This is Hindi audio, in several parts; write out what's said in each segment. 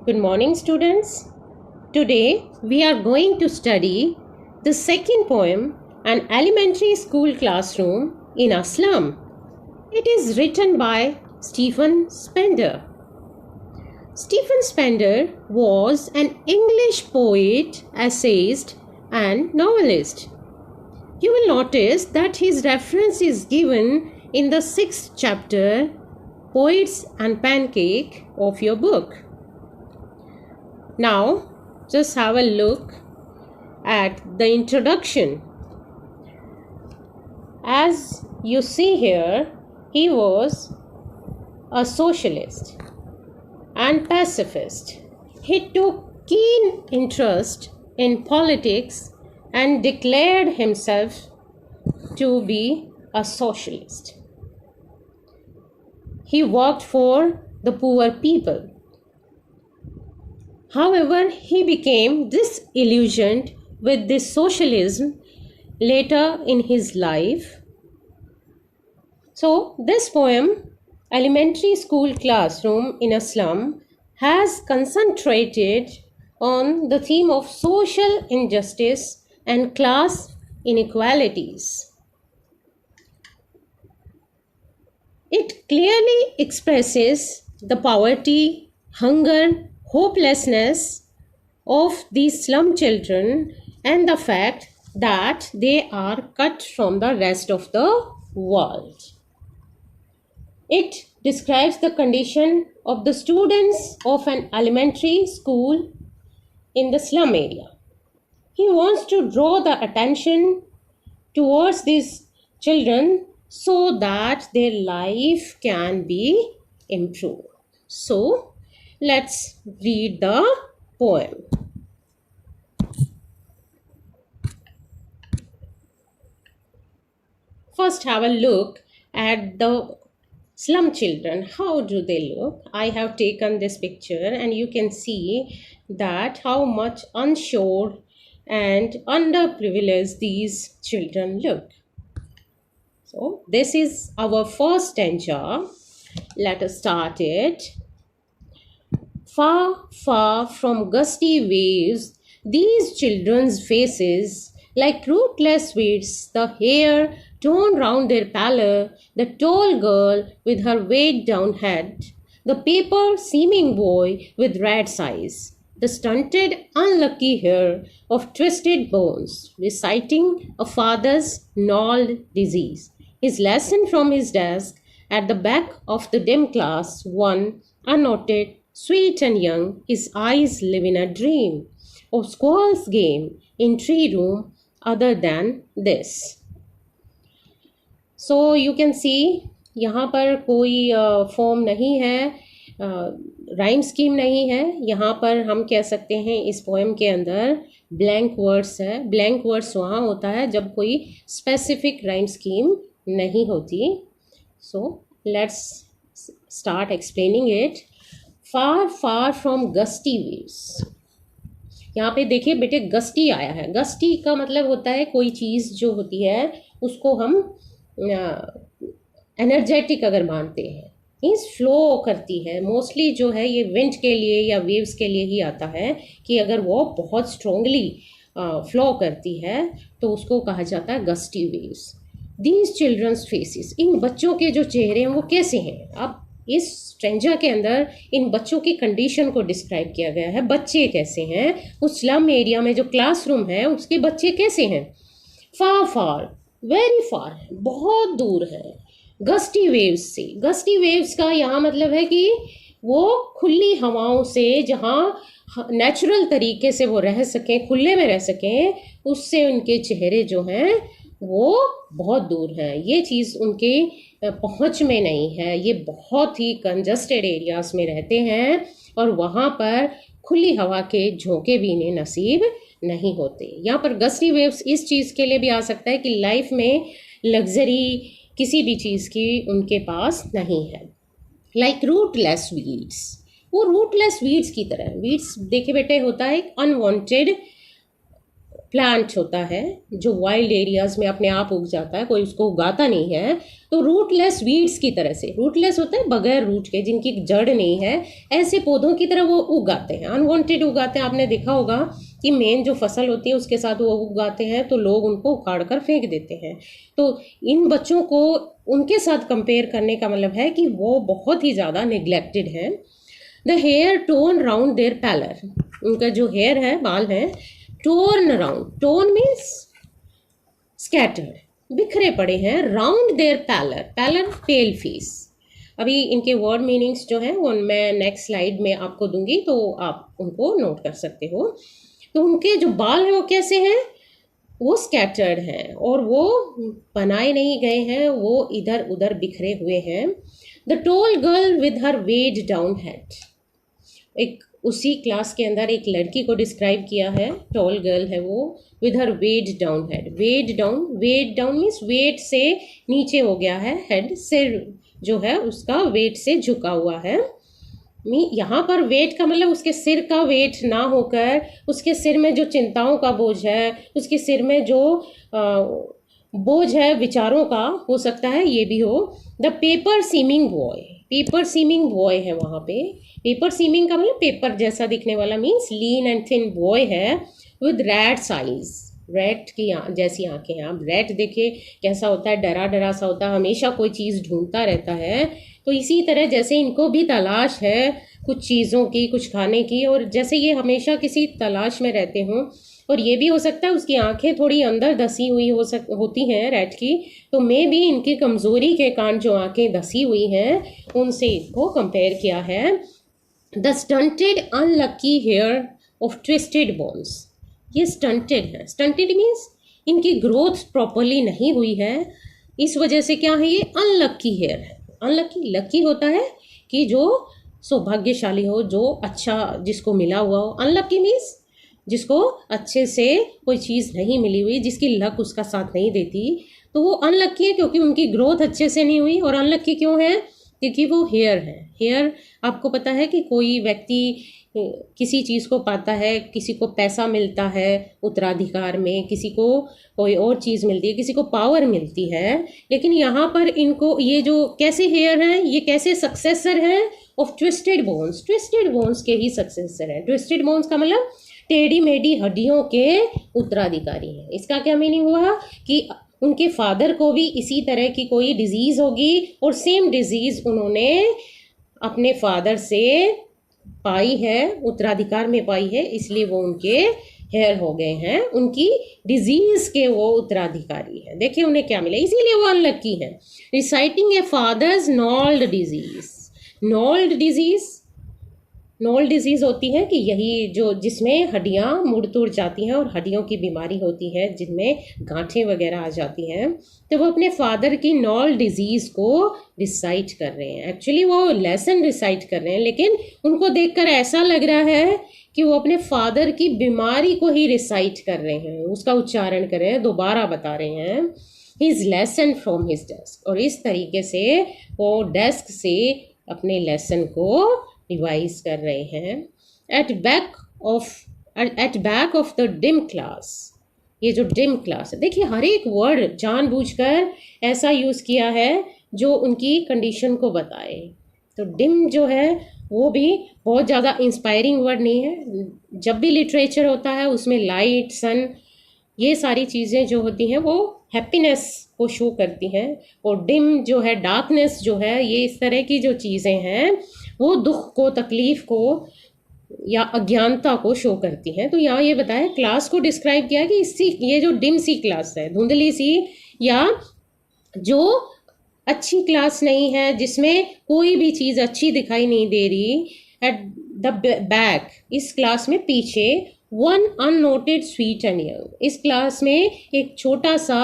Good morning, students. Today we are going to study the second poem, An Elementary School Classroom in a Slum. It is written by Stephen Spender. Stephen Spender was an English poet, essayist, and novelist. You will notice that his reference is given in the 6th chapter, Poets and Pancake, of your book. Now, just have a look at the introduction. As you see here, he was a socialist and pacifist. He took keen interest in politics and declared himself to be a socialist. He worked for the poor people. However, he became disillusioned with this socialism later in his life. So, this poem, Elementary School Classroom in a Slum, has concentrated on the theme of social injustice and class inequalities. It clearly expresses the poverty, hunger, hopelessness of these slum children and the fact that they are cut from the rest of the world. It describes the condition of the students of an elementary school in the slum area. He wants to draw the attention towards these children so that their life can be improved. So, let's read the poem. First, have a look at the slum children. How do they look? I have taken this picture and you can see that how much unsure and underprivileged these children look. So, this is our first stanza. Let us start it. Far, far from gusty waves, these children's faces, like rootless weeds, the hair torn round their pallor, the tall girl with her weighed down head, the paper seeming boy with rat's eyes, the stunted, unlucky hair of twisted bones, reciting a father's gnawed disease. His lesson from his desk at the back of the dim class, one unnoted, sweet and young, his eyes live in a dream of squall's game in tree room other than this. So you can see यहाँ पर कोई फॉर्म नहीं है, राइम स्कीम नहीं है. यहाँ पर हम कह सकते हैं इस पोएम के अंदर ब्लैंक वर्ड्स है. ब्लैंक वर्ड्स वहाँ होता है जब कोई स्पेसिफिक राइम स्कीम नहीं होती. So let's start explaining it. Far far from gusty waves. यहाँ पे देखिए बेटे गस्टी आया है. गस्टी का मतलब होता है कोई चीज़ जो होती है उसको हम एनर्जेटिक अगर मानते हैं, मीन्स फ्लो करती है. मोस्टली जो है ये विंड के लिए या वेव्स के लिए ही आता है कि अगर वो बहुत स्ट्रॉन्गली फ्लो करती है तो उसको कहा जाता है gusty waves. These childrens faces, इन बच्चों के जो चेहरे हैं वो कैसे हैं. अब इस स्ट्रेंजर के अंदर इन बच्चों की कंडीशन को डिस्क्राइब किया गया है. बच्चे कैसे हैं, उस स्लम एरिया में जो क्लासरूम है उसके बच्चे कैसे हैं. फार फार, वेरी फार है, बहुत दूर है. गस्टी वेव्स से, गस्टी वेव्स का यहाँ मतलब है कि वो खुली हवाओं से, जहाँ नेचुरल तरीके से वो रह सकें, खुले में रह सकें, उससे उनके चेहरे जो हैं वो बहुत दूर हैं. ये चीज़ उनके पहुंच में नहीं है. ये बहुत ही कंजस्टेड एरियाज में रहते हैं और वहाँ पर खुली हवा के झोंके भी इन्हें नसीब नहीं होते. यहाँ पर गस्टी वेव्स इस चीज़ के लिए भी आ सकता है कि लाइफ में लग्जरी किसी भी चीज़ की उनके पास नहीं है. लाइक रूटलेस वीड्स, वो रूटलेस वीड्स की तरह. वीड्स देखे बेटे होता है एक अनवांटेड प्लांट होता है जो वाइल्ड एरियाज में अपने आप उग जाता है, कोई उसको उगाता नहीं है, तो रूटलेस वीड्स की तरह से, रूटलेस होता है बगैर रूट के, जिनकी जड़ नहीं है, ऐसे पौधों की तरह वो उगाते हैं, अनवांटेड उगाते हैं। आपने देखा होगा कि मेन जो फसल होती है उसके साथ वो उगाते हैं तो लोग उनको उखाड़ कर फेंक देते हैं। तो इन बच्चों को उनके साथ कंपेयर करने का मतलब है कि वो बहुत ही ज़्यादा निग्लेक्टेड हैं। The hair torn round their pallor, उनका जो हेयर है, बाल है, torn round, torn means scattered, बिखरे पड़े हैं, round their pallor, pallor pale face. अभी इनके वर्ड मीनिंग्स जो हैं वो मैं नेक्स्ट स्लाइड में आपको दूंगी, तो आप उनको नोट कर सकते हो। तो उनके जो बाल हैं वो कैसे हैं, वो स्कैटर्ड हैं और वो बनाए नहीं गए हैं, वो इधर उधर बिखरे हुए हैं। The tall girl with her weighed down head, एक उसी क्लास के अंदर एक लड़की को डिस्क्राइब किया है, टॉल गर्ल है वो, with her weighed down head, weighed down means weight से नीचे हो गया है, हेड सिर जो है उसका वेट से झुका हुआ है। यहाँ पर वेट का मतलब उसके सिर का वेट ना होकर उसके सिर में जो चिंताओं का बोझ है, उसके सिर में जो बोझ है विचारों का, हो सकता है ये भी हो। The paper seeming boy, paper seeming boy है वहाँ पे, पेपर सीमिंग का मतलब पेपर जैसा दिखने वाला, means lean and thin boy है, विद रैट्स आइज, रैट की जैसी आंखें हैं। आप रैट देखिए कैसा होता है, डरा डरा सा होता है, हमेशा कोई चीज़ ढूंढता रहता है। तो इसी तरह जैसे इनको भी तलाश है कुछ चीज़ों की, कुछ खाने की, और जैसे ये हमेशा किसी तलाश में रहते हों, और ये भी हो सकता है उसकी आंखें थोड़ी अंदर धसी हुई होती हैं रैट की, तो मे भी इनकी कमज़ोरी के कारण जो आंखें धसी हुई हैं उनसे इसको कंपेयर किया है। The stunted unlucky heir of twisted bones, ये स्टंटेड है, स्टंटेड मीन्स इनकी ग्रोथ प्रॉपरली नहीं हुई है, इस वजह से क्या है, ये अनलकी हेयर है। अनलकी, लकी होता है कि जो सौभाग्यशाली हो, जो अच्छा जिसको मिला हुआ हो, अनलकी मीन्स जिसको अच्छे से कोई चीज़ नहीं मिली हुई, जिसकी लक उसका साथ नहीं देती, तो वो अनलकी है क्योंकि उनकी ग्रोथ अच्छे से नहीं हुई। और अनलकी क्यों है, क्योंकि वो हेयर है। हेयर आपको पता है कि कोई व्यक्ति किसी चीज़ को पाता है, किसी को पैसा मिलता है उत्तराधिकार में, किसी को कोई और चीज़ मिलती है, किसी को पावर मिलती है, लेकिन यहाँ पर इनको ये जो कैसे हेयर हैं, ये कैसे सक्सेसर हैं of twisted bones, twisted bones के ही सक्सेसर हैं। ट्विस्टेड बोन्स का मतलब टेढ़ी मेढ़ी हड्डियों के उत्तराधिकारी हैं। इसका क्या मीनिंग हुआ कि उनके फादर को भी इसी तरह की कोई डिजीज़ होगी और सेम डिजीज़ उन्होंने अपने फादर से पाई है, उत्तराधिकार में पाई है, इसलिए वो उनके हेयर हो गए हैं, उनकी डिजीज के वो उत्तराधिकारी है। देखिए उन्हें क्या मिला, इसीलिए वो अनलकी है। Reciting a father's knolled disease, knolled disease, knoll disease होती है कि यही जो जिसमें हड्डियां मुड़ तुड़ जाती हैं और हड्डियों की बीमारी होती है, जिनमें गांठें वगैरह आ जाती हैं, तो वो अपने फादर की नॉल डिजीज को रिसाइट कर रहे हैं। एक्चुअली वो लेसन रिसाइट कर रहे हैं, लेकिन उनको देखकर ऐसा लग रहा है कि वो अपने फादर की बीमारी को ही रिसाइट कर रहे हैं, उसका उच्चारण कर रहे हैं, दोबारा बता रहे हैं his lesson from his desk. और इस तरीके से वो डेस्क से अपने लेसन को रिवाइज कर रहे हैं। At back of the dim class, ये जो डिम क्लास है, देखिए हर एक वर्ड जानबूझकर ऐसा यूज़ किया है जो उनकी कंडीशन को बताए। तो डिम जो है वो भी बहुत ज़्यादा इंस्पायरिंग वर्ड नहीं है। जब भी लिटरेचर होता है उसमें लाइट, सन, ये सारी चीज़ें जो होती हैं वो हैप्पीनेस को शो करती हैं, और डिम जो है, डार्कनेस जो है, ये इस तरह की जो चीज़ें हैं वो दुख को, तकलीफ को या अज्ञानता को शो करती हैं। तो यहाँ ये बताया, क्लास को डिस्क्राइब किया कि इससी ये जो डिम सी क्लास है, धुंधली सी, या जो अच्छी क्लास नहीं है, जिसमें कोई भी चीज़ अच्छी दिखाई नहीं दे रही। एट द बैक, इस क्लास में पीछे, one unnoted sweet and young, इस क्लास में एक छोटा सा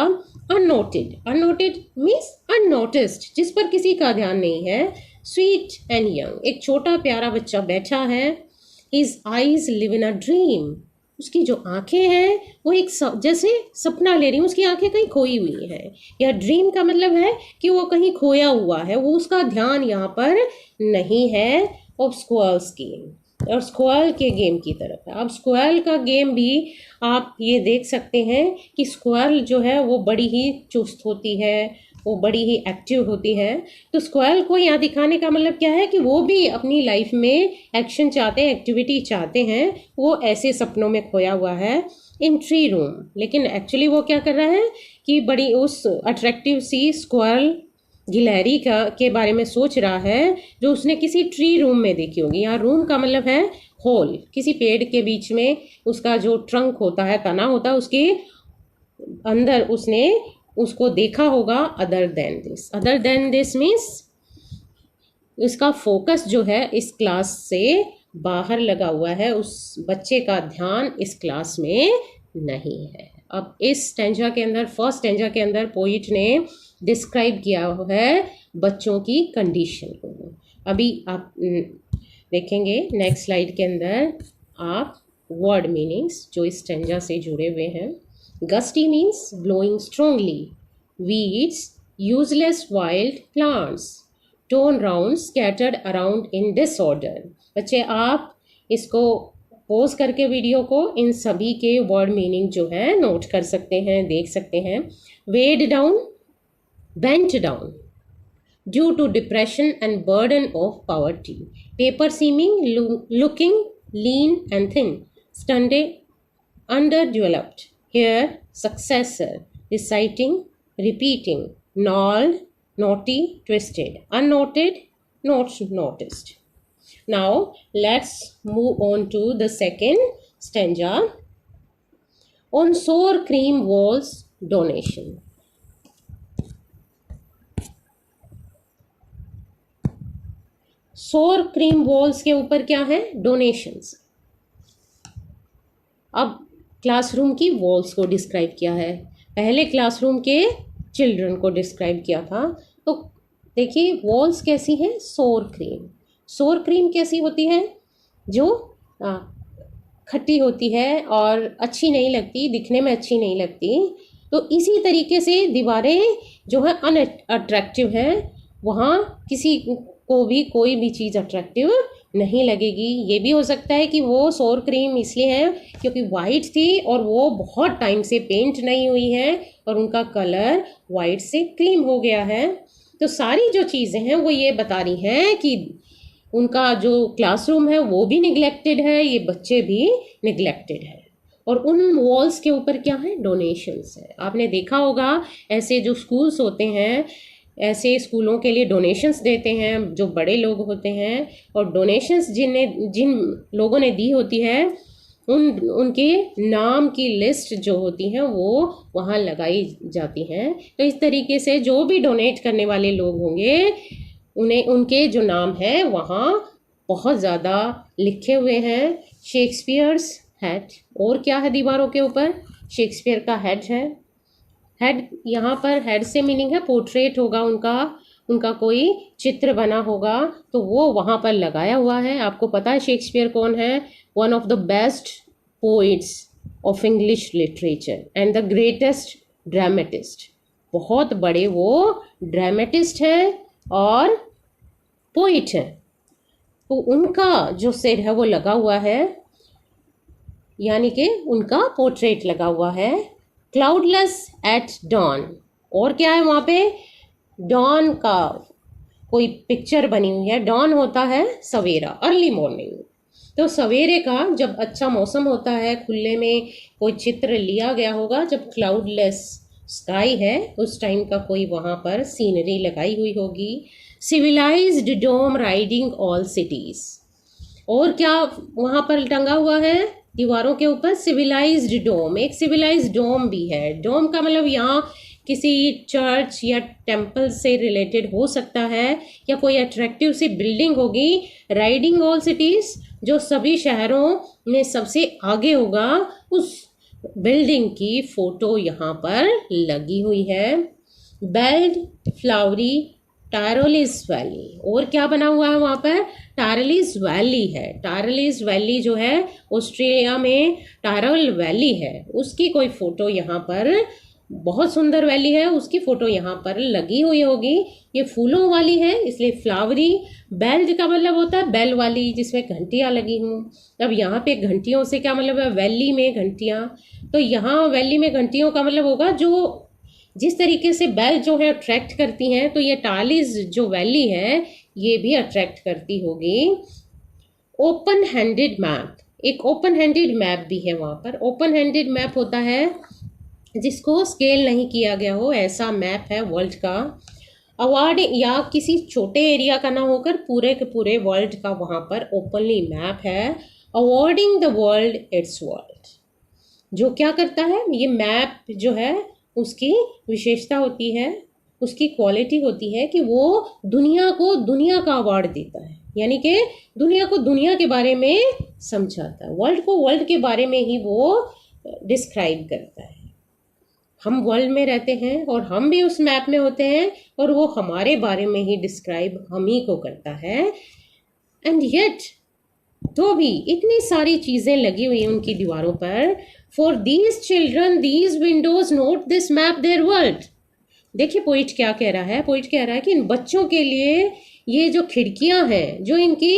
अननोटेड, अननोटेड मीन्स अननोटिस्ड, जिस पर किसी का ध्यान नहीं है, स्वीट एंड यंग, एक छोटा प्यारा बच्चा बैठा है। His eyes live in a dream, उसकी जो आंखें हैं वो एक जैसे सपना ले रही हैं, उसकी आंखें कहीं खोई हुई हैं। या ड्रीम का मतलब है कि वो कहीं खोया हुआ है, वो उसका ध्यान यहाँ पर नहीं है। ऑब्स्क्योर स्कीम, और स्क्वाल के गेम की तरफ है। अब स्क्वाल का गेम भी आप ये देख सकते हैं कि स्क्वाल जो है वो बड़ी ही चुस्त होती है, वो बड़ी ही एक्टिव होती है। तो स्क्वाल को यहाँ दिखाने का मतलब क्या है कि वो भी अपनी लाइफ में एक्शन चाहते हैं, एक्टिविटी चाहते हैं। वो ऐसे सपनों में खोया हुआ है इन ट्री रूम, लेकिन एक्चुअली वो क्या कर रहा है कि बड़ी उस अट्रैक्टिव सी स्क्वाल गिलहरी के बारे में सोच रहा है जो उसने किसी ट्री रूम में देखी होगी। यहाँ रूम का मतलब है होल, किसी पेड़ के बीच में उसका जो ट्रंक होता है, तना होता है, उसके अंदर उसने उसको देखा होगा। अदर देन दिस मीन्स इसका फोकस जो है इस क्लास से बाहर लगा हुआ है, उस बच्चे का ध्यान इस क्लास में नहीं है। अब इस स्टेंजा के अंदर, फर्स्ट स्टेंजा के अंदर पोइट ने डिस्क्राइब किया है बच्चों की कंडीशन को। अभी आप देखेंगे नेक्स्ट स्लाइड के अंदर आप वर्ड मीनिंग्स जो इस स्टेंजा से जुड़े हुए हैं। Gusty means blowing strongly, weeds useless wild plants, tone round scattered around in disorder. बच्चे आप इसको पॉज करके वीडियो को इन सभी के वर्ड मीनिंग जो है नोट कर सकते हैं, देख सकते हैं। Weighed down, bent down due to depression and burden of poverty, paper seeming looking lean and thin, stunted, underdeveloped, here successor, reciting, repeating, gnawed, naughty, twisted, unnoted, not noticed. Now let's move on to the second stanza. On sour cream walls, donation. सोर क्रीम वॉल्स के ऊपर क्या है? डोनेशंस। अब क्लासरूम की वॉल्स को डिस्क्राइब किया है, पहले क्लासरूम के चिल्ड्रन को डिस्क्राइब किया था। तो देखिए वॉल्स कैसी हैं? सोर क्रीम। सोर क्रीम कैसी होती है? जो खट्टी होती है और अच्छी नहीं लगती, दिखने में अच्छी नहीं लगती। तो इसी तरीके से दीवारें जो है अनअट्रैक्टिव है, वहाँ किसी को भी कोई भी चीज़ अट्रैक्टिव नहीं लगेगी। ये भी हो सकता है कि वो सोर क्रीम इसलिए है क्योंकि वाइट थी और वो बहुत टाइम से पेंट नहीं हुई है और उनका कलर वाइट से क्रीम हो गया है। तो सारी जो चीज़ें हैं वो ये बता रही हैं कि उनका जो क्लासरूम है वो भी निगलेक्टेड है, ये बच्चे भी निगलेक्टेड है। और उन वॉल्स के ऊपर क्या है? डोनेशंस है। आपने देखा होगा ऐसे जो स्कूल्स होते हैं, ऐसे स्कूलों के लिए डोनेशंस देते हैं जो बड़े लोग होते हैं, और डोनेशंस जिन लोगों ने दी होती है उनके नाम की लिस्ट जो होती है वो वहाँ लगाई जाती हैं। तो इस तरीके से जो भी डोनेट करने वाले लोग होंगे उन्हें उनके जो नाम है वहाँ बहुत ज़्यादा लिखे हुए हैं। शेक्सपियर्स हेड, और क्या है दीवारों के ऊपर? शेक्सपियर का हेड है। हेड, यहाँ पर हेड से मीनिंग है पोर्ट्रेट होगा उनका कोई चित्र बना होगा तो वो वहाँ पर लगाया हुआ है। आपको पता है शेक्सपियर कौन है? One of the best poets of English literature and the greatest dramatist. बहुत बड़े वो ड्रामेटिस्ट हैं और पोइट हैं। तो उनका जो सिर है वो लगा हुआ है, यानी कि उनका पोर्ट्रेट लगा हुआ है। क्लाउडलेस एट डॉन, और क्या है वहाँ पे? डॉन का कोई पिक्चर बनी हुई है। डॉन होता है सवेरा, अर्ली मॉर्निंग। तो सवेरे का जब अच्छा मौसम होता है, खुले में कोई चित्र लिया गया होगा, जब क्लाउडलेस स्काई है उस टाइम का कोई वहाँ पर सीनरी लगाई हुई होगी। सिविलाइज्ड डोम राइडिंग ऑल सिटीज, और क्या वहाँ पर टंगा हुआ है दीवारों के ऊपर? सिविलाइज्ड डोम। एक सिविलाइज्ड डोम भी है। डोम का मतलब यहाँ किसी चर्च या टेम्पल से रिलेटेड हो सकता है, या कोई अट्रैक्टिव सी बिल्डिंग होगी। राइडिंग ऑल सिटीज, जो सभी शहरों में सबसे आगे होगा, उस बिल्डिंग की फोटो यहाँ पर लगी हुई है। बेल्ड फ्लावरी टायरोलिस वैली, और क्या बना हुआ है वहाँ पर? टायरोलिस वैली है। टायरोलिस वैली जो है ऑस्ट्रेलिया में टायरोल वैली है, उसकी कोई फोटो यहाँ पर बहुत सुंदर वैली है, उसकी फोटो यहाँ पर लगी हुई होगी। ये फूलों वाली है इसलिए फ्लावरी। बेल का मतलब होता है बेल वाली, जिसमें घंटियाँ लगी हूँ। अब यहाँ पे घंटियों से क्या मतलब है, वैली में घंटियाँ। तो यहाँ वैली में घंटियों का मतलब होगा जो जिस तरीके से बेल जो है अट्रैक्ट करती हैं, तो ये टालिस जो वैली है ये भी अट्रैक्ट करती होगी। ओपन हैंडेड मैप, एक ओपन हैंडेड मैप भी है वहाँ पर। ओपन हैंडेड मैप होता है जिसको स्केल नहीं किया गया हो, ऐसा मैप है वर्ल्ड का। अवार्ड या किसी छोटे एरिया का ना होकर पूरे के पूरे वर्ल्ड का वहाँ पर ओपनली मैप है। Awarding the world it's world, जो क्या करता है ये मैप जो है उसकी विशेषता होती है, उसकी क्वालिटी होती है कि वो दुनिया को दुनिया का अवार्ड देता है, यानी कि दुनिया को दुनिया के बारे में समझाता है, वर्ल्ड को वर्ल्ड के बारे में ही वो डिस्क्राइब करता है। हम वर्ल्ड में रहते हैं और हम भी उस मैप में होते हैं और वो हमारे बारे में ही डिस्क्राइब हम ही को करता है। एंड येट तो भी इतनी सारी चीज़ें लगी हुई हैं उनकी दीवारों पर। For these children these Windows note this map there world. देखिए पोइट क्या कह रहा है, पोइट कह रहा है कि इन बच्चों के लिए ये जो खिड़कियां हैं, जो इनकी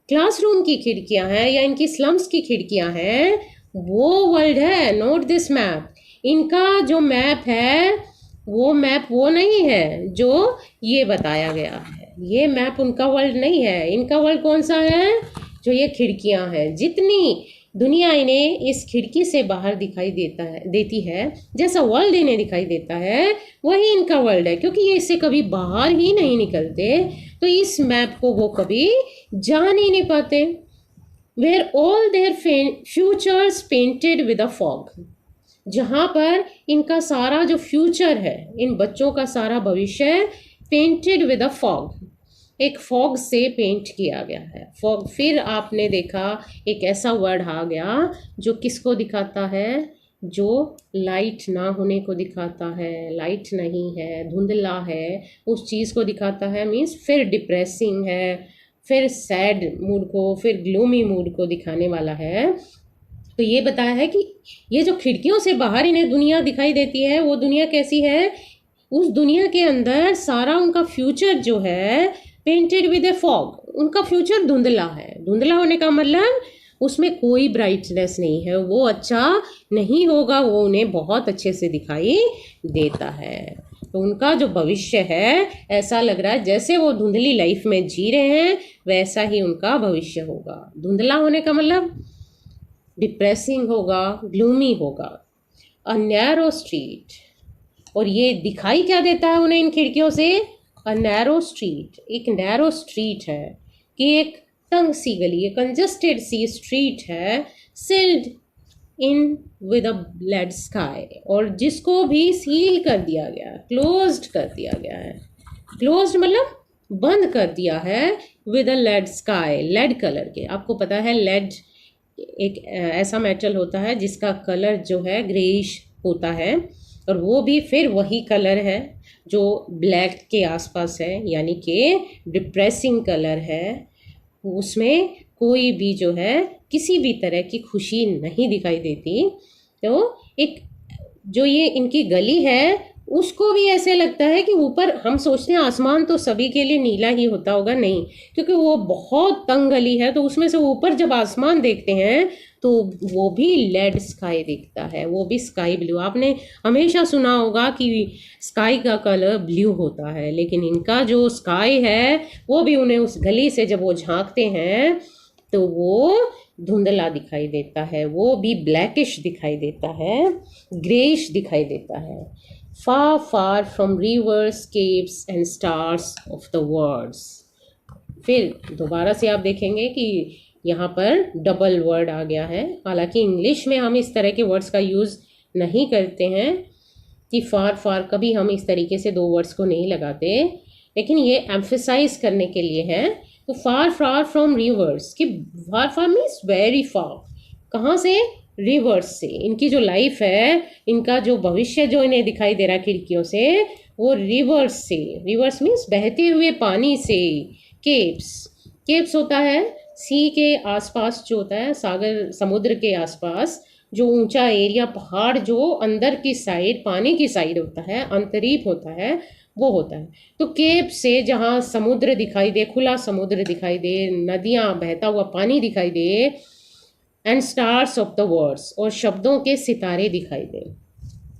क्लासरूम की खिड़कियां हैं या इनकी स्लम्स की खिड़कियां हैं, वो वर्ल्ड है। नोट दिस मैप, इनका जो मैप है वो मैप वो नहीं है जो ये बताया गया है, ये मैप उनका वर्ल्ड नहीं है। इनका वर्ल्ड कौन सा है, जो ये खिड़कियां हैं। जितनी दुनिया इन्हें इस खिड़की से बाहर दिखाई देती है, जैसा वर्ल्ड इन्हें दिखाई देता है वही इनका वर्ल्ड है, क्योंकि ये इससे कभी बाहर ही नहीं निकलते, तो इस मैप को वो कभी जान ही नहीं पाते। Where all their futures painted with a fog, जहाँ पर इनका सारा जो फ्यूचर है, इन बच्चों का सारा भविष्य पेंटेड विद अ फॉग, एक फॉग से पेंट किया गया है। फॉग, फिर आपने देखा एक ऐसा वर्ड आ गया जो किसको दिखाता है, जो लाइट ना होने को दिखाता है, लाइट नहीं है, धुंधला है, उस चीज़ को दिखाता है। मीन्स फिर डिप्रेसिंग है, फिर सैड मूड को, फिर ग्लूमी मूड को दिखाने वाला है। तो ये बताया है कि ये जो खिड़कियों से बाहर इन्हें दुनिया दिखाई देती है, वो दुनिया कैसी है, उस दुनिया के अंदर सारा उनका फ्यूचर जो है पेंटेड विद ए फॉग, उनका फ्यूचर धुंधला है। धुंधला होने का मतलब उसमें कोई ब्राइटनेस नहीं है, वो अच्छा नहीं होगा, वो उन्हें बहुत अच्छे से दिखाई देता है। तो उनका जो भविष्य है ऐसा लग रहा है जैसे वो धुंधली लाइफ में जी रहे हैं वैसा ही उनका भविष्य होगा। धुंधला होने का मतलब डिप्रेसिंग होगा, ग्लूमी होगा। अ नैरो स्ट्रीट, और ये दिखाई क्या देता है उन्हें इन खिड़कियों से, अ नैरो स्ट्रीट, एक नैरो स्ट्रीट है कि एक तंग सी गली, एक कंजस्टेड सी स्ट्रीट है, sealed in with a lead sky, और जिसको भी सील कर दिया गया, क्लोज्ड कर दिया गया है। क्लोज्ड मतलब बंद कर दिया है, with a lead sky, lead colour के। आपको पता है लेड एक ऐसा मेटल होता है जिसका कलर जो है ग्रेइश होता है, और वो भी फिर वही कलर है जो ब्लैक के आसपास है, यानी कि डिप्रेसिंग कलर है। उसमें कोई भी जो है किसी भी तरह की खुशी नहीं दिखाई देती। तो एक जो ये इनकी गली है उसको भी ऐसे लगता है कि ऊपर, हम सोचते हैं आसमान तो सभी के लिए नीला ही होता होगा, नहीं, क्योंकि वो बहुत तंग गली है, तो उसमें से ऊपर जब आसमान देखते हैं तो वो भी लेड स्काई दिखता है, वो भी स्काई ब्लू। आपने हमेशा सुना होगा कि स्काई का कलर ब्लू होता है, लेकिन इनका जो स्काई है वो भी उन्हें उस गली से जब वो झांकते हैं तो वो धुंधला दिखाई देता है, वो भी ब्लैकिश दिखाई देता है, ग्रेइश दिखाई देता है। Far far from rivers, caves and stars of the worlds। फिर दोबारा से आप देखेंगे कि यहाँ पर डबल वर्ड आ गया है। हालांकि इंग्लिश में हम इस तरह के वर्ड्स का यूज़ नहीं करते हैं कि फार फार, कभी हम इस तरीके से दो वर्ड्स को नहीं लगाते, लेकिन ये एम्फेसाइज करने के लिए है। तो फार फार फ्रॉम रिवर्स, कि फार फार मीन्स वेरी फार, कहाँ से, रिवर्स से। इनकी जो लाइफ है, इनका जो भविष्य जो इन्हें दिखाई दे रहा है खिड़कियों से, वो रिवर्स से, रिवर्स मीन्स बहते हुए पानी से। केव्स, केव्स होता है सी के आसपास जो होता है, सागर समुद्र के आसपास जो ऊंचा एरिया, पहाड़ जो अंदर की साइड पानी की साइड होता है, अंतरीप होता है, वो होता है। तो केप से जहाँ समुद्र दिखाई दे, खुला समुद्र दिखाई दे, नदियाँ, बहता हुआ पानी दिखाई दे, and stars of the words, और शब्दों के सितारे दिखाई दे।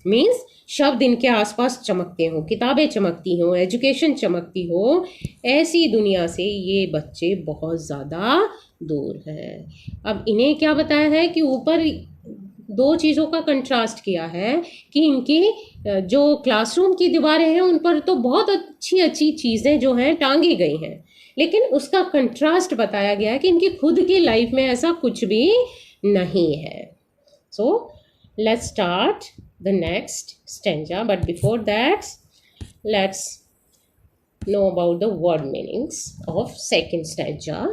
मीन्स शब्द इनके आसपास चमकते हो, किताबें चमकती हो, एजुकेशन चमकती हो, ऐसी दुनिया से ये बच्चे बहुत ज़्यादा दूर हैं। अब इन्हें क्या बताया है कि ऊपर दो चीज़ों का कंट्रास्ट किया है कि इनकी जो क्लासरूम की दीवारें हैं उन पर तो बहुत अच्छी अच्छी चीज़ें जो हैं टांगी गई हैं, लेकिन उसका कंट्रास्ट बताया गया है कि इनकी खुद की लाइफ में ऐसा कुछ भी नहीं है। सो let's start the next stanza, but before that let's know about the word meanings of second stanza.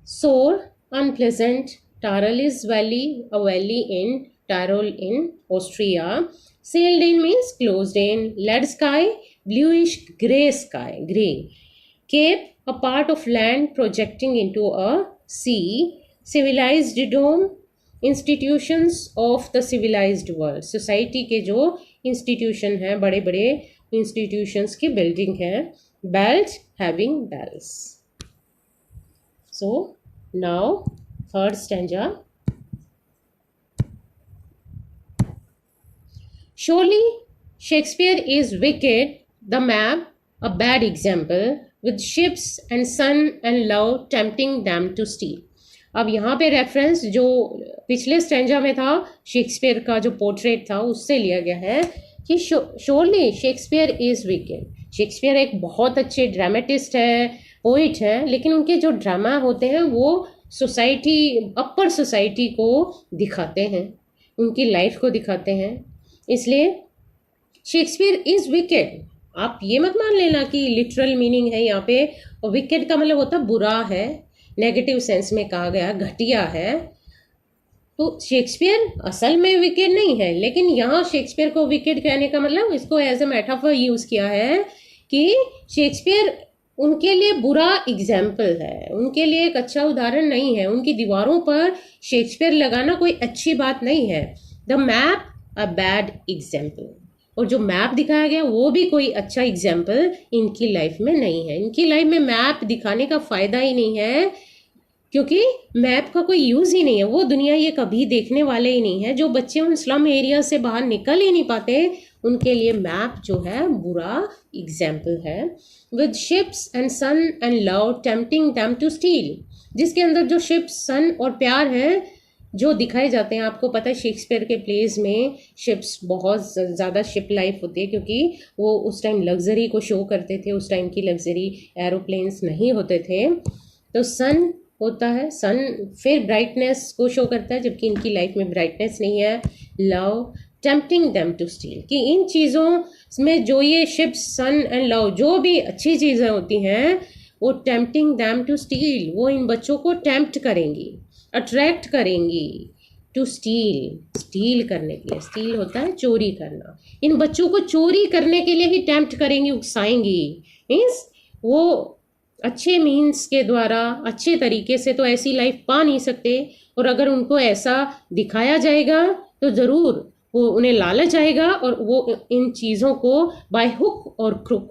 Sore, unpleasant. Tyrol is valley, a valley in Tyrol in Austria. Sailed in means closed in. Lead sky, bluish gray sky, gray. Cape, a part of land projecting into a sea. Civilized dome, institutions of the civilised world, society के जो इंस्टीट्यूशन हैं, बड़े बड़े इंस्टीट्यूशंस की बिल्डिंग है। Belt, having bells. So now third stanza. Surely Shakespeare is wicked, the map a bad example, with ships and sun and love tempting them to steal. अब यहाँ पे रेफरेंस जो पिछले स्टैंजा में था, शेक्सपियर का जो पोर्ट्रेट था उससे लिया गया है कि surely Shakespeare is wicked. Shakespeare एक बहुत अच्छे ड्रामेटिस्ट है, पोइट है, लेकिन उनके जो ड्रामा होते हैं वो सोसाइटी, अपर सोसाइटी को दिखाते हैं, उनकी लाइफ को दिखाते हैं, इसलिए शेक्सपियर इज़ विकेड। आप ये मत मान लेना कि लिटरल मीनिंग है यहाँ पे, और विकेड का मतलब होता बुरा है, नेगेटिव सेंस में कहा गया, घटिया है। तो शेक्सपियर असल में विकेड नहीं है, लेकिन यहाँ शेक्सपियर को विकेड कहने का मतलब इसको एज ए मेटाफर यूज़ किया है कि शेक्सपियर उनके लिए बुरा एग्जाम्पल है, उनके लिए एक अच्छा उदाहरण नहीं है। उनकी दीवारों पर शेक्सपियर लगाना कोई अच्छी बात नहीं है। The map a bad example, और जो मैप दिखाया गया वो भी कोई अच्छा एग्जाम्पल इनकी लाइफ में नहीं है। इनकी लाइफ में मैप दिखाने का फ़ायदा ही नहीं है, क्योंकि मैप का कोई यूज़ ही नहीं है, वो दुनिया ये कभी देखने वाले ही नहीं है। जो बच्चे उन स्लम एरिया से बाहर निकल ही नहीं पाते, उनके लिए मैप जो है बुरा एग्जाम्पल है। With ships and sun and love tempting them to steal, जिसके अंदर जो शिप्स, सन और प्यार है जो दिखाए जाते हैं। आपको पता है शेक्सपियर के प्लेस में शिप्स, बहुत ज़्यादा शिप लाइफ होती है, क्योंकि वो उस टाइम लग्जरी को शो करते थे। उस टाइम की लग्जरी एरोप्लेन्स नहीं होते थे। तो सन होता है, सन फिर ब्राइटनेस को शो करता है, जबकि इनकी लाइफ में ब्राइटनेस नहीं है। Love tempting them to steal, कि इन चीज़ों में जो ये शिप्स, सन एंड लव, जो भी अच्छी चीज़ें होती हैं, वो टेम्पटिंग देम टू स्टील, वो इन बच्चों को टेम्प्ट करेंगी, अट्रैक्ट करेंगी टू स्टील, स्टील करने के लिए। स्टील होता है चोरी करना। इन बच्चों को चोरी करने के लिए ही टेम्प्ट करेंगी, उकसाएंगी। मीन्स वो अच्छे मीन्स के द्वारा, अच्छे तरीके से तो ऐसी लाइफ पा नहीं सकते, और अगर उनको ऐसा दिखाया जाएगा तो ज़रूर वो उन्हें लालच आएगा और वो इन चीज़ों को बाय हुक और क्रुक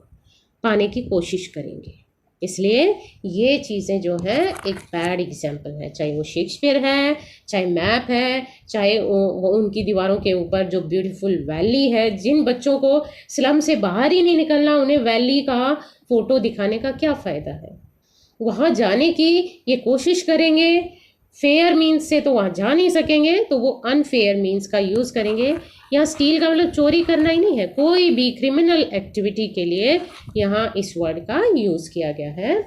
पाने की कोशिश करेंगे। इसलिए ये चीज़ें जो हैं एक बैड एग्जाम्पल है, चाहे वो शेक्सपियर है, चाहे मैप है, चाहे वो उनकी दीवारों के ऊपर जो ब्यूटीफुल वैली है। जिन बच्चों को स्लम से बाहर ही नहीं निकलना, उन्हें वैली का फ़ोटो दिखाने का क्या फ़ायदा है। वहाँ जाने की ये कोशिश करेंगे, फेयर मीन्स से तो वहाँ जा नहीं सकेंगे, तो वो अनफेयर मीन्स का यूज़ करेंगे। यहाँ स्टील का मतलब चोरी करना ही नहीं है, कोई भी क्रिमिनल एक्टिविटी के लिए यहाँ इस वर्ड का यूज़ किया गया है।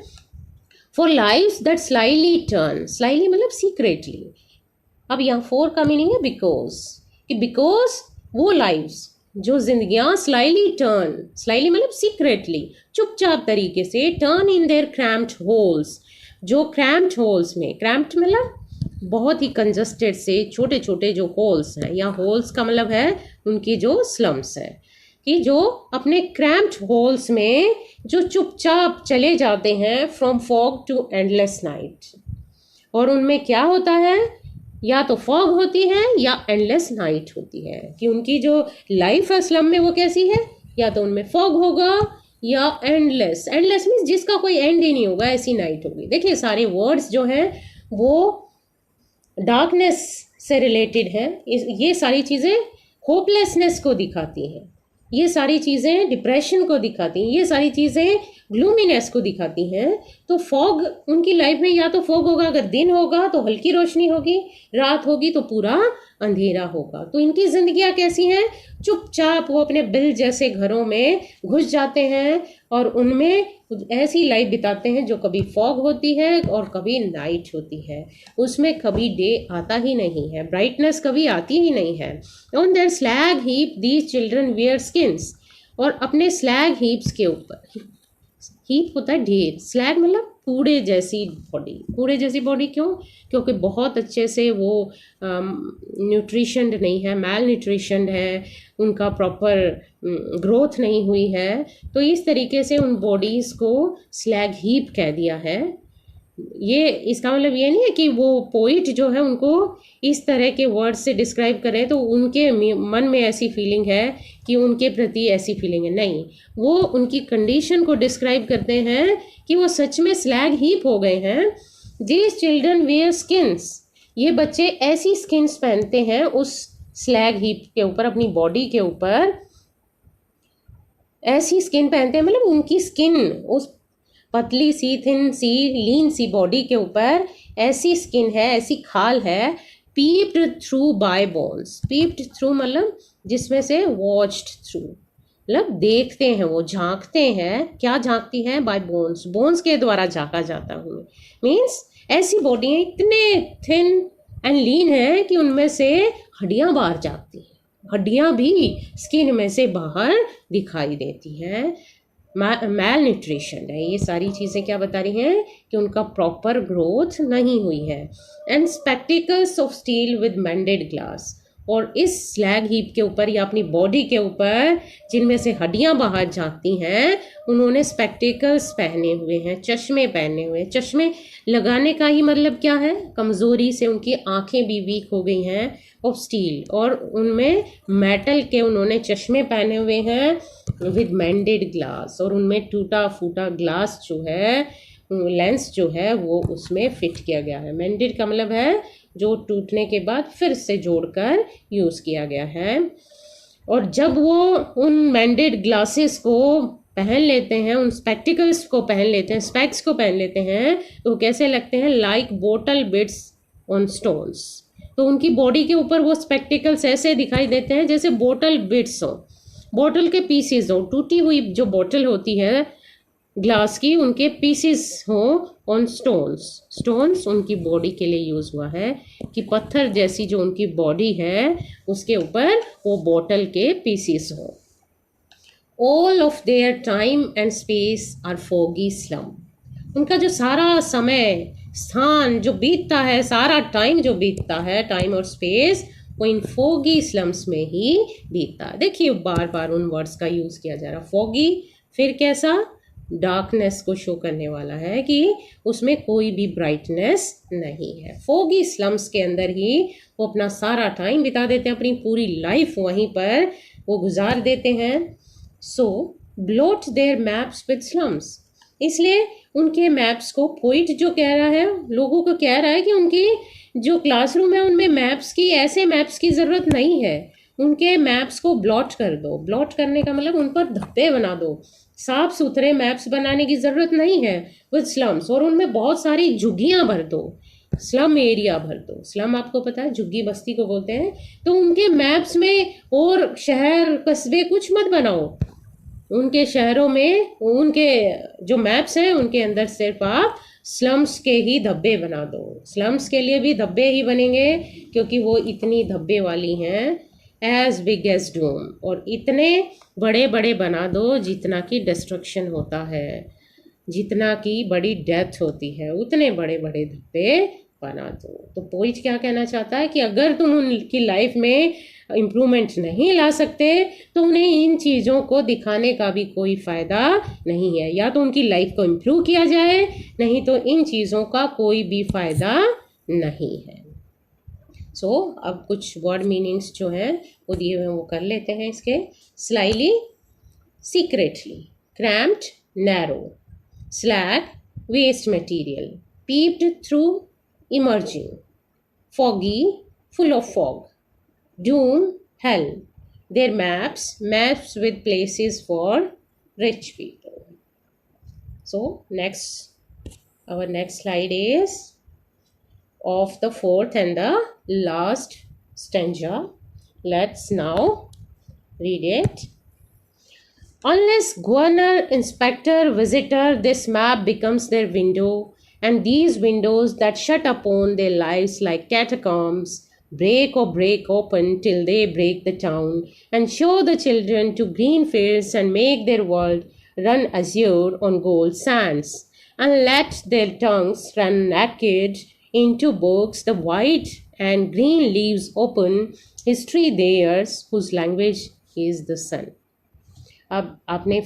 For lives that slyly turn, slyly मतलब सीक्रेटली। अब यहाँ फोर का मीनिंग है बिकॉज, कि बिकॉज वो लाइफ्स, जो जिंदगियाँ स्लाइली टर्न, स्लाइली मतलब सीक्रेटली, चुपचाप तरीके से, turn in their cramped holes, जो क्रैम्प्ड होल्स में, क्रैम्प्ड मतलब बहुत ही कंजस्टेड से छोटे छोटे जो होल्स हैं, या होल्स का मतलब है उनकी जो स्लम्स है, कि जो अपने क्रैम्प्ड होल्स में जो चुपचाप चले जाते हैं from fog to endless night. और उनमें क्या होता है, या तो फॉग होती है या एंडलेस नाइट होती है, कि उनकी जो लाइफ है स्लम में वो कैसी है, या तो उनमें फॉग होगा या एंडलेस मीन्स जिसका कोई एंड ही नहीं होगा, ऐसी नाइट होगी। देखिए सारे वर्ड्स जो हैं वो डार्कनेस से रिलेटेड है। ये सारी चीज़ें होपलेसनेस को दिखाती हैं, ये सारी चीज़ें डिप्रेशन को दिखाती हैं, ये सारी चीज़ें ग्लूमीनेस को दिखाती हैं। तो फॉग उनकी लाइफ में या तो फॉग होगा, अगर दिन होगा तो हल्की रोशनी होगी, रात होगी तो पूरा अंधेरा होगा। तो इनकी जिंदगियां कैसी हैं, चुपचाप वो अपने बिल जैसे घरों में घुस जाते हैं और उनमें ऐसी लाइफ बिताते हैं जो कभी फॉग होती है और कभी नाइट होती है, उसमें कभी डे आता ही नहीं है, ब्राइटनेस कभी आती ही नहीं है। On their slag heap these children wear skins, और अपने स्लैग हीप्स के ऊपर, हीप होता है ढेर, स्लैग मतलब कूड़े जैसी बॉडी, कूड़े जैसी बॉडी क्यों, क्योंकि बहुत अच्छे से वो न्यूट्रिशनड नहीं है, मैल न्यूट्रिशनड है, उनका प्रॉपर ग्रोथ नहीं हुई है, तो इस तरीके से उन बॉडीज़ को स्लैग हीप कह दिया है। ये इसका मतलब ये नहीं है कि वो पोइट जो है उनको इस तरह के वर्ड से डिस्क्राइब करें तो उनके मन में ऐसी फीलिंग है कि उनके प्रति ऐसी फीलिंग है, नहीं, वो उनकी कंडीशन को डिस्क्राइब करते हैं कि वो सच में स्लैग हीप हो गए हैं। दीज चिल्ड्रन वेयर स्किन्स, ये बच्चे ऐसी स्किन्स पहनते हैं उस स्लैग हीप के ऊपर, अपनी बॉडी के ऊपर ऐसी स्किन पहनते हैं, मतलब उनकी स्किन उस पतली सी थिन सी लीन सी बॉडी के ऊपर ऐसी स्किन है, ऐसी खाल है, peeped through bye bones, peeped through मतलब जिसमें से वॉच्ड थ्रू, मतलब देखते हैं, वो झांकते हैं, क्या झांकती हैं, बाय बोन्स, बोन्स के द्वारा झांका जाता हूँ, मीन्स ऐसी बॉडी इतने थिन एंड लीन है कि उनमें से हड्डियां बाहर झांकती हैं, हड्डियां भी स्किन में से बाहर दिखाई देती हैं, मैल न्यूट्रिशन है। ये सारी चीज़ें क्या बता रही हैं कि उनका प्रॉपर ग्रोथ नहीं हुई है। And spectacles of steel with मेंडेड glass, और इस स्लैग हीप के ऊपर या अपनी बॉडी के ऊपर जिनमें से हड्डियां बाहर झांकती हैं, उन्होंने स्पेक्टिकल्स पहने हुए हैं, चश्मे पहने हुए हैं। चश्मे लगाने का ही मतलब क्या है, कमज़ोरी से उनकी आंखें भी वीक हो गई हैं, ऑफ स्टील, और उनमें मेटल के उन्होंने चश्मे पहने हुए हैं विद मेंडेड ग्लास, और उनमें टूटा फूटा ग्लास जो है, लेंस जो है वो उसमें फिट किया गया है। मेंडेड का मतलब है जो टूटने के बाद फिर से जोड़कर यूज़ किया गया है। और जब वो उन मेंडेड ग्लासेस को पहन लेते हैं, उन स्पेक्टिकल्स को पहन लेते हैं, स्पेक्स को पहन लेते हैं, तो कैसे लगते हैं, like bottle beads on stones. तो उनकी बॉडी के ऊपर वो स्पेक्टिकल्स ऐसे दिखाई देते हैं जैसे बोटल बिट्स हो, बोतल के पीसीज हो, टूटी हुई जो बोतल होती है ग्लास की, उनके पीसीस हो ऑन स्टोन्स। स्टोन्स उनकी बॉडी के लिए यूज़ हुआ है कि पत्थर जैसी जो उनकी बॉडी है उसके ऊपर वो बोतल के पीसीस हो। All of their time and space are foggy slum, उनका जो सारा समय स्थान जो बीतता है, सारा टाइम जो बीतता है, टाइम और स्पेस, वो इन फोगी स्लम्स में ही बीतता है। देखिए बार बार उन वर्ड्स का यूज़ किया जा रहा, फोगी, फिर कैसा, डार्कनेस को शो करने वाला है कि उसमें कोई भी ब्राइटनेस नहीं है। फोगी स्लम्स के अंदर ही वो अपना सारा टाइम बिता देते हैं, अपनी पूरी लाइफ वहीं पर वो गुजार देते हैं। So blot their maps with slums, इसलिए उनके मैप्स को पोइट जो कह रहा है, लोगों को कह रहा है कि उनकी जो क्लासरूम है उनमें मैप्स की, ऐसे मैप्स की ज़रूरत नहीं है, उनके मैप्स को ब्लॉट कर दो। ब्लॉट करने का मतलब उन पर धब्बे बना दो, साफ सुथरे मैप्स बनाने की ज़रूरत नहीं है विद स्लम्स, और उनमें बहुत सारी झुग्गियाँ भर दो, स्लम एरिया भर दो। स्लम आपको पता है झुग्गी बस्ती को बोलते हैं। तो उनके मैप्स में और शहर कस्बे कुछ मत बनाओ, उनके शहरों में उनके जो मैप्स हैं उनके अंदर सिर्फ आप स्लम्स के ही धब्बे बना दो। स्लम्स के लिए भी धब्बे ही बनेंगे क्योंकि वो इतनी धब्बे वाली हैं, एज बिग एज डूम, और इतने बड़े बड़े बना दो जितना कि डिस्ट्रक्शन होता है, जितना कि बड़ी डेथ होती है, उतने बड़े बड़े धब्बे बना दो। तो पोइट क्या कहना चाहता है कि अगर तुम उनकी लाइफ में इम्प्रूवमेंट नहीं ला सकते तो उन्हें इन चीज़ों को दिखाने का भी कोई फ़ायदा नहीं है। या तो उनकी लाइफ को इम्प्रूव किया जाए, नहीं तो इन चीज़ों का कोई भी फ़ायदा नहीं है। सो अब कुछ वर्ड मीनिंग्स जो हैं वो दिए हुए वो कर लेते हैं इसके। Slyly, secretly, cramped, narrow, slag, waste material, peeped through, emerging, foggy, full of fog, doom, hell, their maps with places for rich people. So our next slide is of the fourth and the last stanza. Let's now read it. Unless governor, inspector, visitor, this map becomes their window, and these windows that shut upon their lives like catacombs break open till they break the town and show the children to green fields and make their world run azure on gold sands, and let their tongues run naked into books the white and green leaves open history theirs whose language is the sun. अब आपने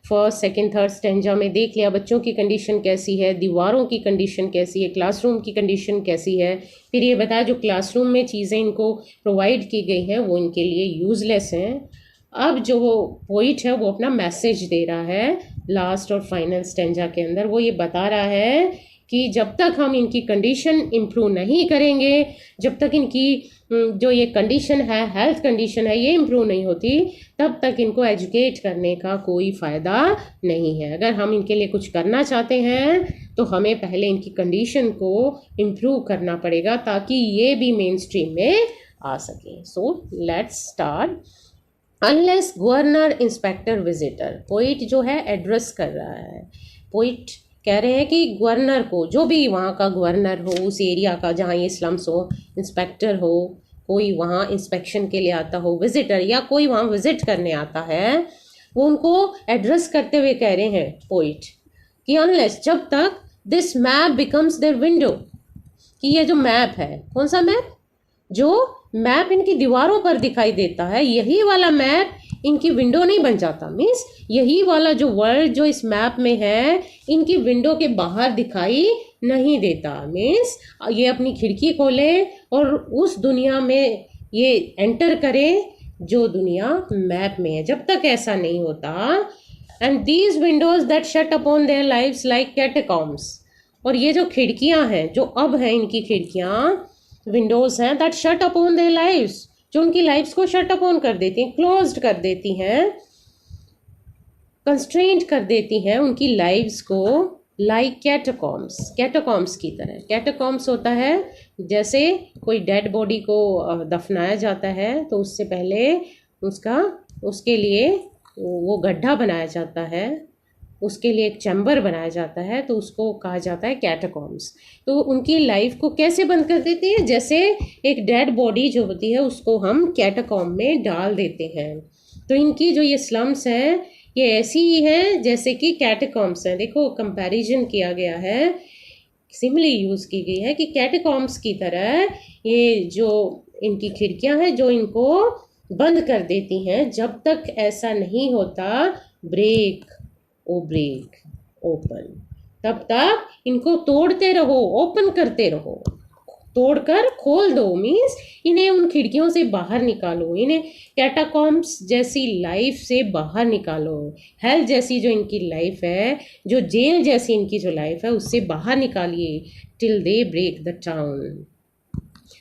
फर्स्ट सेकंड थर्ड स्टेंजा में देख लिया बच्चों की कंडीशन कैसी है, दीवारों की कंडीशन कैसी है, क्लासरूम की कंडीशन कैसी है। फिर ये बताया जो क्लासरूम में चीज़ें इनको प्रोवाइड की गई हैं वो इनके लिए यूज़लेस हैं। अब जो वो पोइट है वो अपना मैसेज दे रहा है लास्ट और फाइनल स्टेंजा के अंदर। वो ये बता रहा है कि जब तक हम इनकी कंडीशन इम्प्रूव नहीं करेंगे, जब तक इनकी जो ये कंडीशन है, हेल्थ कंडीशन है, ये इम्प्रूव नहीं होती, तब तक इनको एजुकेट करने का कोई फ़ायदा नहीं है। अगर हम इनके लिए कुछ करना चाहते हैं तो हमें पहले इनकी कंडीशन को इम्प्रूव करना पड़ेगा ताकि ये भी मेन स्ट्रीम में आ सके। So let's start. Unless governor, inspector, visitor, poet जो है एड्रेस कर रहा है। पोइट कह रहे हैं कि गवर्नर को, जो भी वहाँ का गवर्नर हो उस एरिया का जहाँ ये स्लम्स हो, इंस्पेक्टर हो, कोई वहाँ इंस्पेक्शन के लिए आता हो, विजिटर या कोई वहाँ विजिट करने आता है, वो उनको एड्रेस करते हुए कह रहे हैं पोइट कि अनलेस, जब तक this map becomes their window, कि ये जो मैप है, कौन सा मैप, जो मैप इनकी दीवारों पर दिखाई देता है, यही वाला मैप इनकी विंडो नहीं बन जाता। मीन्स यही वाला जो वर्ल्ड जो इस मैप में है इनकी विंडो के बाहर दिखाई नहीं देता। मीन्स ये अपनी खिड़की खोलें और उस दुनिया में ये एंटर करें जो दुनिया मैप में है। जब तक ऐसा नहीं होता, and these Windows that shut upon their lives like catacombs, और ये जो खिड़कियां हैं, जो अब हैं इनकी खिड़कियां, विंडोज हैं that shut upon their lives, जो उनकी लाइफ्स को शट अपॉन कर देती हैं, क्लोज्ड कर देती हैं, कंस्ट्रेंट कर देती हैं उनकी लाइव्स को, लाइक कैटाकॉम्स, कैटाकॉम्स की तरह। कैटाकॉम्स होता है जैसे कोई डेड बॉडी को दफनाया जाता है तो उससे पहले उसके लिए वो गड्ढा बनाया जाता है, उसके लिए एक चैम्बर बनाया जाता है, तो उसको कहा जाता है कैटाकॉम्स। तो उनकी लाइफ को कैसे बंद कर देती है, जैसे एक डेड बॉडी जो होती है उसको हम कैटाकॉम में डाल देते हैं। तो इनकी जो ये स्लम्स हैं ये ऐसी ही हैं जैसे कि कैटाकॉम्स हैं। देखो कंपैरिजन किया गया है, सिमिली यूज़ की गई है कि कैटाकॉम्स की तरह ये जो इनकी खिड़कियां हैं जो इनको बंद कर देती हैं, जब तक ऐसा नहीं होता ब्रेक ओपन, तब तक इनको तोड़ते रहो, ओपन करते रहो, तोड़कर खोल दो। मीन्स इन्हें उन खिड़कियों से बाहर निकालो, इन्हें कैटाकॉम्स जैसी लाइफ से बाहर निकालो, हेल जैसी जो इनकी लाइफ है, जो जेल जैसी इनकी जो लाइफ है उससे बाहर निकालिए, till they break the town,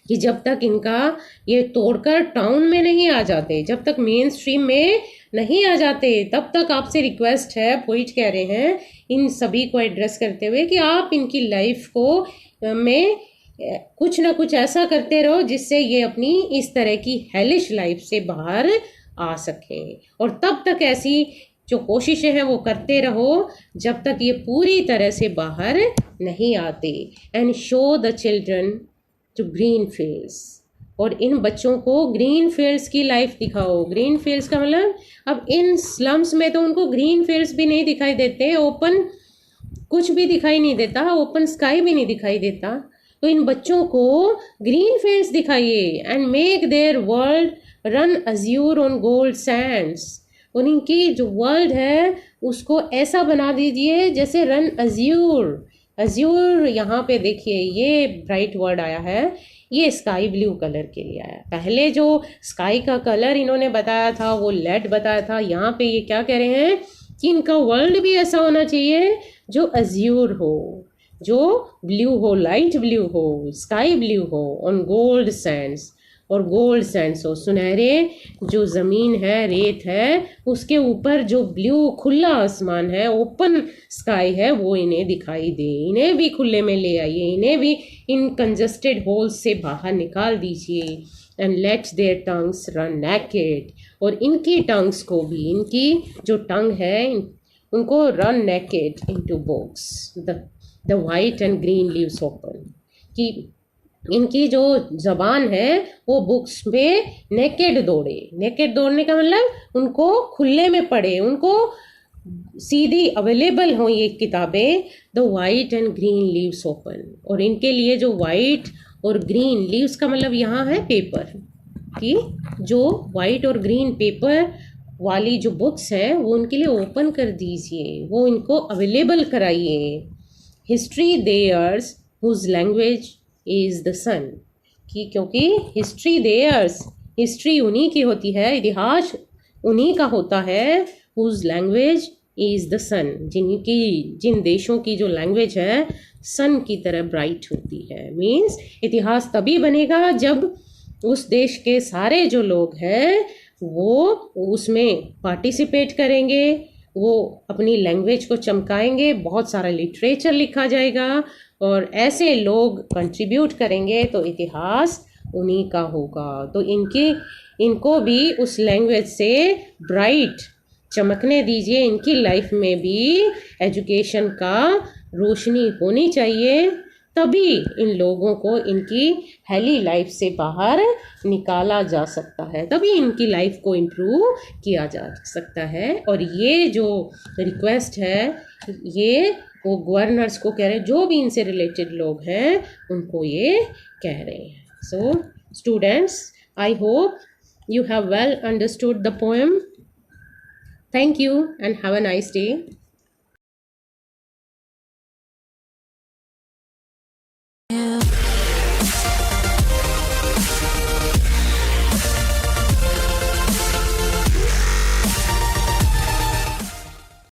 कि जब तक इनका ये तोड़कर टाउन में नहीं आ जाते, जब तक मेन स्ट्रीम में नहीं आ जाते, तब तक आपसे रिक्वेस्ट है, पोइट कह रहे हैं इन सभी को एड्रेस करते हुए कि आप इनकी लाइफ को में कुछ ना कुछ ऐसा करते रहो जिससे ये अपनी इस तरह की हेलिश लाइफ से बाहर आ सकें, और तब तक ऐसी जो कोशिशें हैं वो करते रहो जब तक ये पूरी तरह से बाहर नहीं आते। And show the children to green fields, और इन बच्चों को ग्रीन फील्ड्स की लाइफ दिखाओ। ग्रीन फील्ड्स का मतलब अब इन स्लम्स में तो उनको ग्रीन फील्ड्स भी नहीं दिखाई देते, ओपन कुछ भी दिखाई नहीं देता, ओपन स्काई भी नहीं दिखाई देता, तो इन बच्चों को ग्रीन फील्ड्स दिखाइए। And make their world run azure on gold Sands, और इनकी जो वर्ल्ड है उसको ऐसा बना दीजिए जैसे रन अज्यूर। अज्यूर यहाँ पे देखिए ये ब्राइट वर्ड आया है, ये स्काई ब्लू कलर के लिए आया। पहले जो स्काई का कलर इन्होंने बताया था वो लेड बताया था, यहाँ पे ये क्या कह रहे हैं कि इनका वर्ल्ड भी ऐसा होना चाहिए जो अज्यूर हो, जो ब्लू हो, लाइट ब्लू हो, स्काई ब्लू हो, ऑन गोल्ड सैंड्स, और गोल्ड सैंड्स हो, सुनहरे जो ज़मीन है, रेत है, उसके ऊपर जो ब्लू खुला आसमान है, ओपन स्काई है, वो इन्हें दिखाई दे। इन्हें भी खुले में ले आइए, इन्हें भी इन कंजस्टेड होल्स से बाहर निकाल दीजिए। And let's their tongues run naked, और इनकी टंग्स को भी, इनकी जो टंग है उनको run naked into books the white and green leaves open, कि इनकी जो जबान है वो बुक्स पे नेकेड दौड़े। नेकेड दौड़ने का मतलब उनको खुले में पढ़े, उनको सीधी अवेलेबल हो ये किताबें। The white and green leaves open, और इनके लिए जो वाइट और ग्रीन लीव्स का मतलब यहाँ है पेपर, कि जो वाइट और ग्रीन पेपर वाली जो बुक्स हैं वो उनके लिए ओपन कर दीजिए, वो इनको अवेलेबल कराइए। History theirs whose language is the sun, कि क्योंकि हिस्ट्री देयर्स, हिस्ट्री उन्हीं की होती है, इतिहास उन्हीं का होता है। हुज लैंग्वेज इज़ द सन, जिन देशों की जो लैंग्वेज है सन की तरह ब्राइट होती है। मीन्स इतिहास तभी बनेगा जब उस देश के सारे जो लोग हैं वो उसमें पार्टिसिपेट करेंगे, वो अपनी लैंग्वेज को चमकाएंगे, बहुत सारा लिटरेचर लिखा जाएगा, और ऐसे लोग कंट्रीब्यूट करेंगे तो इतिहास उन्हीं का होगा। तो इनको भी उस लैंग्वेज से ब्राइट चमकने दीजिए, इनकी लाइफ में भी एजुकेशन का रोशनी होनी चाहिए, तभी इन लोगों को इनकी हेली लाइफ से बाहर निकाला जा सकता है, तभी इनकी लाइफ को इम्प्रूव किया जा सकता है। और ये जो रिक्वेस्ट है ये वो गवर्नर्स को कह रहे हैं, जो भी इनसे रिलेटेड लोग हैं उनको ये कह रहे हैं। So students, I hope you have well understood the poem. Thank you and have a nice day.